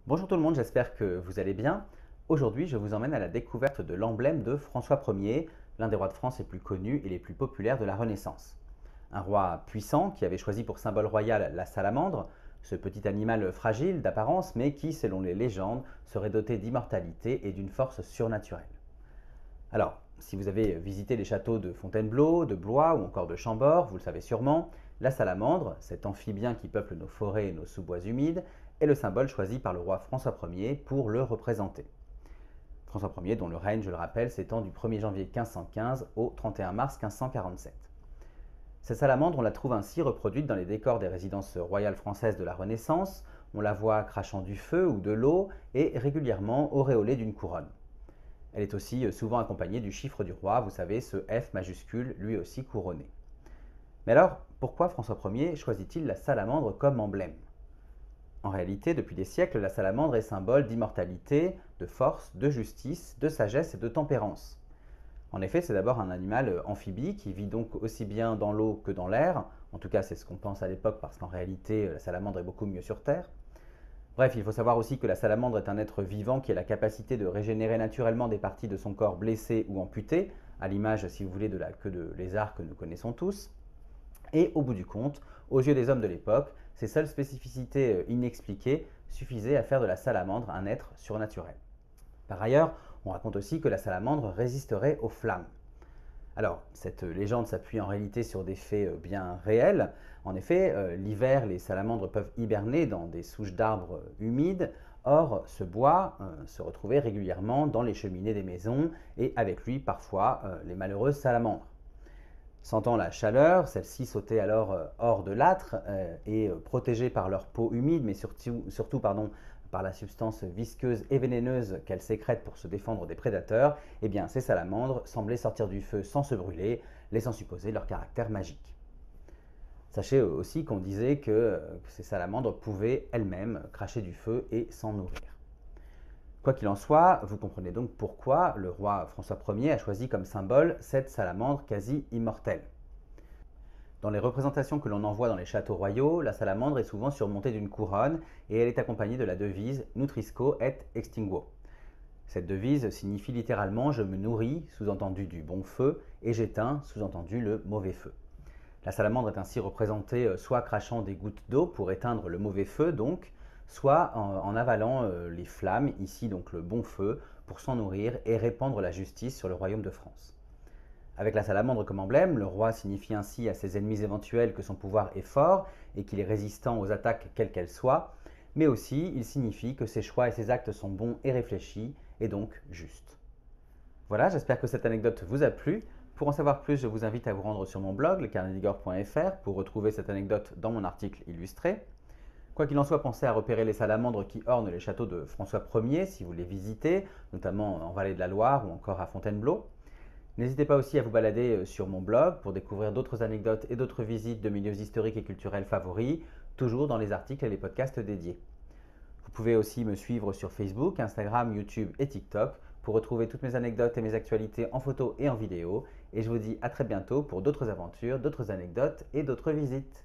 Bonjour tout le monde, j'espère que vous allez bien. Aujourd'hui, je vous emmène à la découverte de l'emblème de François Ier, l'un des rois de France les plus connus et les plus populaires de la Renaissance. Un roi puissant qui avait choisi pour symbole royal la salamandre, ce petit animal fragile d'apparence mais qui, selon les légendes, serait doté d'immortalité et d'une force surnaturelle. Alors, si vous avez visité les châteaux de Fontainebleau, de Blois ou encore de Chambord, vous le savez sûrement, la salamandre, cet amphibien qui peuple nos forêts et nos sous-bois humides, est le symbole choisi par le roi François Ier pour le représenter. François Ier, dont le règne, je le rappelle, s'étend du 1er janvier 1515 au 31 mars 1547. Cette salamandre, on la trouve ainsi reproduite dans les décors des résidences royales françaises de la Renaissance. On la voit crachant du feu ou de l'eau et régulièrement auréolée d'une couronne. Elle est aussi souvent accompagnée du chiffre du roi, vous savez, ce F majuscule, lui aussi couronné. Mais alors, pourquoi François Ier choisit-il la salamandre comme emblème? En réalité, depuis des siècles, la salamandre est symbole d'immortalité, de force, de justice, de sagesse et de tempérance. En effet, c'est d'abord un animal amphibie qui vit donc aussi bien dans l'eau que dans l'air. En tout cas, c'est ce qu'on pense à l'époque parce qu'en réalité, la salamandre est beaucoup mieux sur Terre. Bref, il faut savoir aussi que la salamandre est un être vivant qui a la capacité de régénérer naturellement des parties de son corps blessées ou amputées, à l'image, si vous voulez, de la queue de lézard que nous connaissons tous. Et au bout du compte, aux yeux des hommes de l'époque, ces seules spécificités inexpliquées suffisaient à faire de la salamandre un être surnaturel. Par ailleurs, on raconte aussi que la salamandre résisterait aux flammes. Alors, cette légende s'appuie en réalité sur des faits bien réels. En effet, l'hiver, les salamandres peuvent hiberner dans des souches d'arbres humides. Or, ce bois se retrouvait régulièrement dans les cheminées des maisons et avec lui parfois les malheureuses salamandres. Sentant la chaleur, celles-ci sautaient alors hors de l'âtre et protégées par leur peau humide, mais surtout par la substance visqueuse et vénéneuse qu'elles sécrètent pour se défendre des prédateurs, eh bien, ces salamandres semblaient sortir du feu sans se brûler, laissant supposer leur caractère magique. Sachez aussi qu'on disait que ces salamandres pouvaient elles-mêmes cracher du feu et s'en nourrir. Quoi qu'il en soit, vous comprenez donc pourquoi le roi François Ier a choisi comme symbole cette salamandre quasi immortelle. Dans les représentations que l'on en voit dans les châteaux royaux, la salamandre est souvent surmontée d'une couronne et elle est accompagnée de la devise Nutrisco et extinguo. Cette devise signifie littéralement je me nourris, sous-entendu du bon feu, et j'éteins, sous-entendu le mauvais feu. La salamandre est ainsi représentée soit crachant des gouttes d'eau pour éteindre le mauvais feu donc, soit en avalant les flammes, ici donc le bon feu, pour s'en nourrir et répandre la justice sur le royaume de France. Avec la salamandre comme emblème, le roi signifie ainsi à ses ennemis éventuels que son pouvoir est fort et qu'il est résistant aux attaques quelles qu'elles soient, mais aussi il signifie que ses choix et ses actes sont bons et réfléchis, et donc justes. Voilà, j'espère que cette anecdote vous a plu. Pour en savoir plus, je vous invite à vous rendre sur mon blog, lecarnedigore.fr, pour retrouver cette anecdote dans mon article illustré. Quoi qu'il en soit, pensez à repérer les salamandres qui ornent les châteaux de François Ier si vous les visitez, notamment en Vallée de la Loire ou encore à Fontainebleau. N'hésitez pas aussi à vous balader sur mon blog pour découvrir d'autres anecdotes et d'autres visites de milieux historiques et culturels favoris, toujours dans les articles et les podcasts dédiés. Vous pouvez aussi me suivre sur Facebook, Instagram, YouTube et TikTok pour retrouver toutes mes anecdotes et mes actualités en photo et en vidéo. Et je vous dis à très bientôt pour d'autres aventures, d'autres anecdotes et d'autres visites.